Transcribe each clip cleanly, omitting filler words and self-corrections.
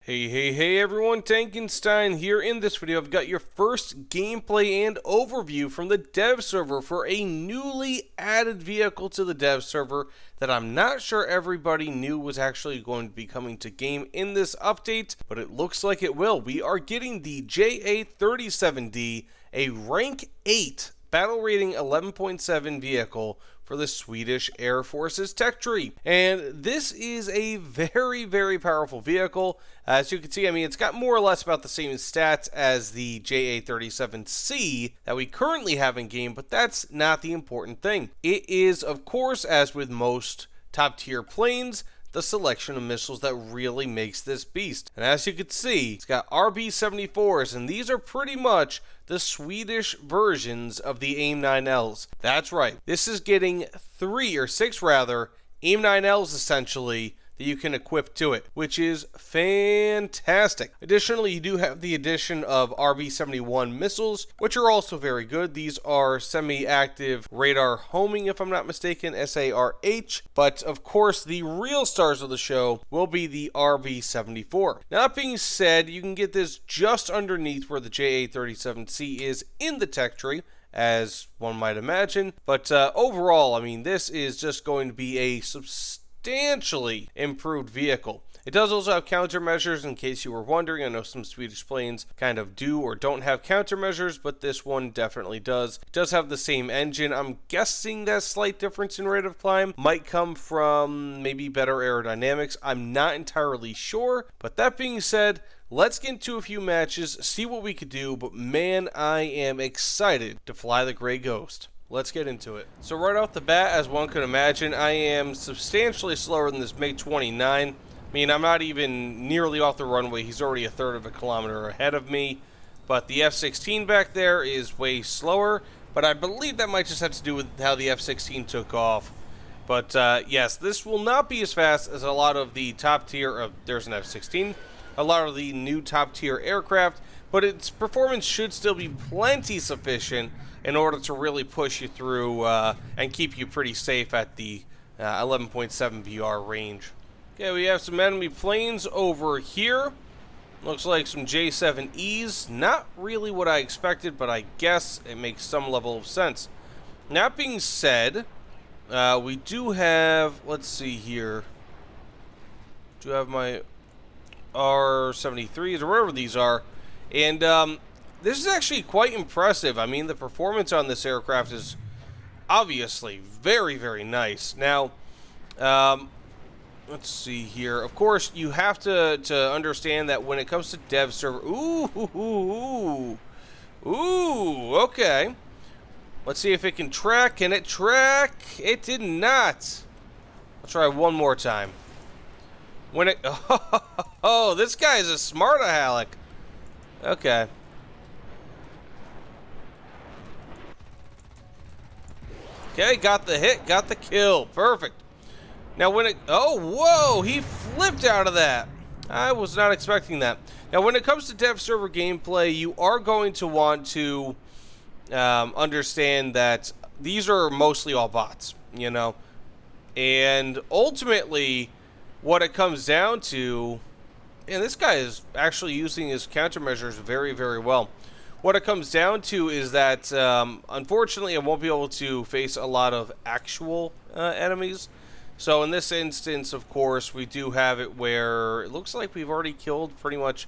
Hey everyone, Tankenstein here. In this video, I've got your first gameplay and overview from the dev server for a newly added vehicle to the dev server that I'm not sure everybody knew was actually going to be coming to game in this update, but it looks like it will. We are getting the JA37D, a rank 8 battle rating 11.7 vehicle for the Swedish Air Force's tech tree. And this is a very powerful vehicle. As you can see, I mean, it's got more or less about the same stats as the JA37C that we currently have in game, but that's not the important thing. It is, of course, as with most top tier planes, the selection of missiles that really makes this beast. And as you can see, it's got RB-74s, and these are pretty much the Swedish versions of the AIM-9Ls. That's right, this is getting 6 AIM-9Ls essentially that you can equip to it, which is fantastic. Additionally, you do have the addition of RB-71 missiles, which are also very good. These are semi-active radar homing, if I'm not mistaken, SARH. But of course, the real stars of the show will be the RB-74. Now, that being said, you can get this just underneath where the JA37C is in the tech tree, as one might imagine. But overall, I mean, this is just going to be a substantially improved vehicle. It does also have countermeasures, in case you were wondering. I know some Swedish planes kind of do or don't have countermeasures, but this one definitely does. It does have the same engine. I'm guessing that slight difference in rate of climb might come from maybe better aerodynamics. I'm not entirely sure, but that being said, let's get into a few matches, see what we could do, but man, I am excited to fly the Gray Ghost. Let's get into it. So right off the bat, as one could imagine, I am substantially slower than this MiG-29. I mean, I'm not even nearly off the runway. He's already a third of a kilometer ahead of me. But the F-16 back there is way slower. But I believe that might just have to do with how the F-16 took off. But yes, this will not be as fast as a lot of the top tier, there's an F-16, a lot of the new top tier aircraft. But its performance should still be plenty sufficient in order to really push you through and keep you pretty safe at the 11.7 VR range. Okay, we have some enemy planes over here. Looks like some J7Es. Not really what I expected, but I guess it makes some level of sense. That being said, we do have, let's see here. Do have my R73s or whatever these are. And this is actually quite impressive. I mean, the performance on this aircraft is obviously very nice. Now, let's see here. Of course, you have to understand that when it comes to dev server... Ooh, okay. Let's see if it can track. Can it track? It did not. I'll try one more time. When it... Oh, this guy is a smart-a-halic. Okay. Okay, got the hit, got the kill. Perfect. Now when it... Oh, whoa! He flipped out of that. I was not expecting that. Now when it comes to dev server gameplay, you are going to want to understand that these are mostly all bots, you know? And ultimately, what it comes down to... And this guy is actually using his countermeasures very well. What it comes down to is that, unfortunately, I won't be able to face a lot of actual enemies. So in this instance, of course, we do have it where it looks like we've already killed pretty much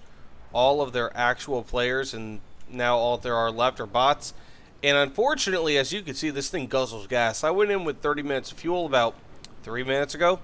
all of their actual players, and now all there are left are bots. And unfortunately, as you can see, this thing guzzles gas. I went in with 30 minutes of fuel about 3 minutes ago,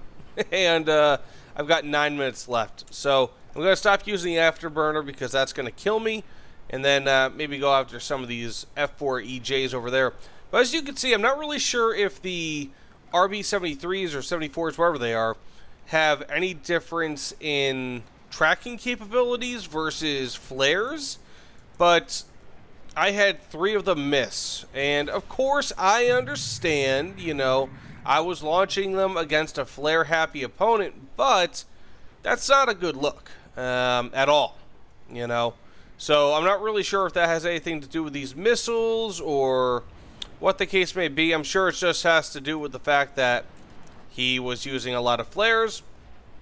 and I've got 9 minutes left. So I'm going to stop using the afterburner because that's going to kill me, and then maybe go after some of these F4 EJs over there. But as you can see, I'm not really sure if the RB-73s or 74s, wherever they are, have any difference in tracking capabilities versus flares, but I had 3 of them miss. And of course, I understand, you know, I was launching them against a flare-happy opponent, but that's not a good look at all, you know. So I'm not really sure if that has anything to do with these missiles or what the case may be. I'm sure it just has to do with the fact that he was using a lot of flares.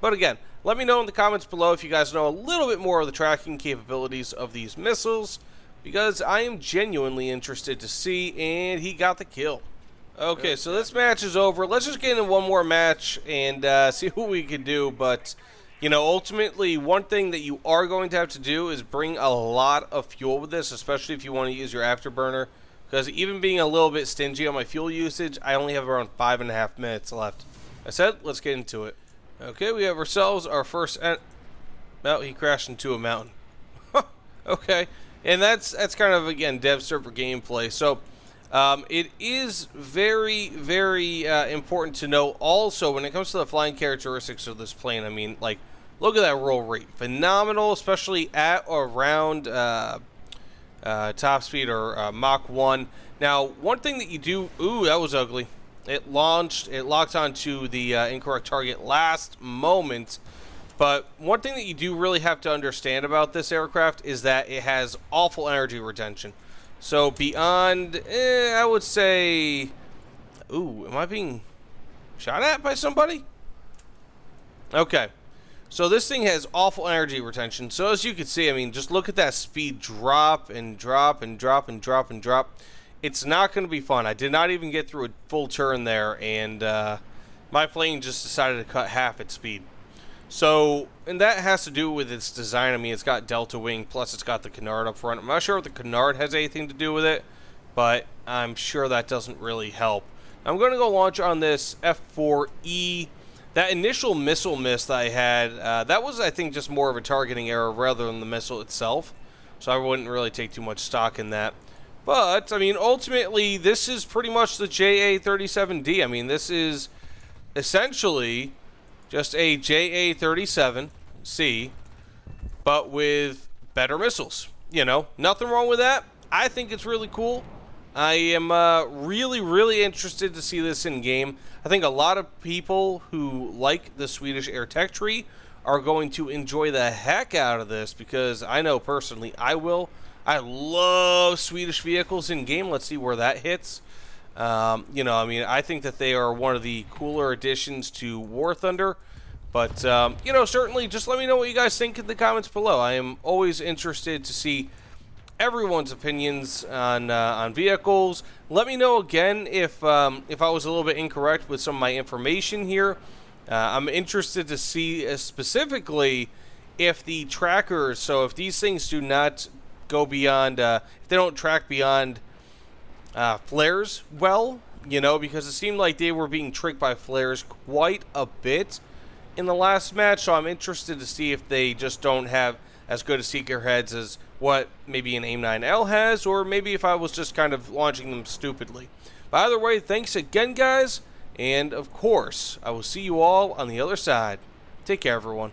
But again, Let me know in the comments below if you guys know a little bit more of the tracking capabilities of these missiles, because I am genuinely interested to see, and he got the kill. Okay, so this match is over. Let's just get into one more match and see what we can do. But, you know, ultimately, one thing that you are going to have to do is bring a lot of fuel with this, especially if you want to use your afterburner. Because even being a little bit stingy on my fuel usage, I only have around 5.5 minutes left. I said, let's get into it. Okay, we have ourselves our first... Oh, he crashed into a mountain. Okay, and that's kind of, again, dev server gameplay. So... it is very, very important to know also when it comes to the flying characteristics of this plane. I mean, like, look at that roll rate. Phenomenal, especially at or around top speed or Mach 1. Now, one thing that you do... Ooh, that was ugly. It locked onto the incorrect target last moment. But one thing that you do really have to understand about this aircraft is that it has awful energy retention. So beyond, I would say, ooh, am I being shot at by somebody? Okay, so this thing has awful energy retention. So as you can see, I mean, just look at that speed drop and drop and drop and drop and drop. It's not going to be fun. I did not even get through a full turn there, and my plane just decided to cut half its speed. So, and that has to do with its design. I mean, it's got delta wing, plus it's got the canard up front. I'm not sure if the canard has anything to do with it, but I'm sure that doesn't really help. I'm going to go launch on this F4E. That initial missile miss that I had, that was, I think, just more of a targeting error rather than the missile itself. So I wouldn't really take too much stock in that. But, I mean, ultimately, this is pretty much the JA37D. I mean, this is essentially... just a JA37C, but with better missiles. You know, nothing wrong with that. I think it's really cool. I am really, really interested to see this in game. I think a lot of people who like the Swedish air tech tree are going to enjoy the heck out of this, because I know personally I will. I love Swedish vehicles in game. Let's see where that hits. You know, I mean, I think that they are one of the cooler additions to War Thunder. But, you know, certainly just let me know what you guys think in the comments below. I am always interested to see everyone's opinions on vehicles. Let me know again if I was a little bit incorrect with some of my information here. I'm interested to see specifically if the trackers, so if these things do not go beyond, if they don't track beyond flares well, you know, because it seemed like they were being tricked by flares quite a bit in the last match. So I'm interested to see if they just don't have as good a seeker heads as what maybe an AIM-9L has, or maybe if I was just kind of launching them stupidly. But either way, thanks again, guys, and of course, I will see you all on the other side. Take care, everyone.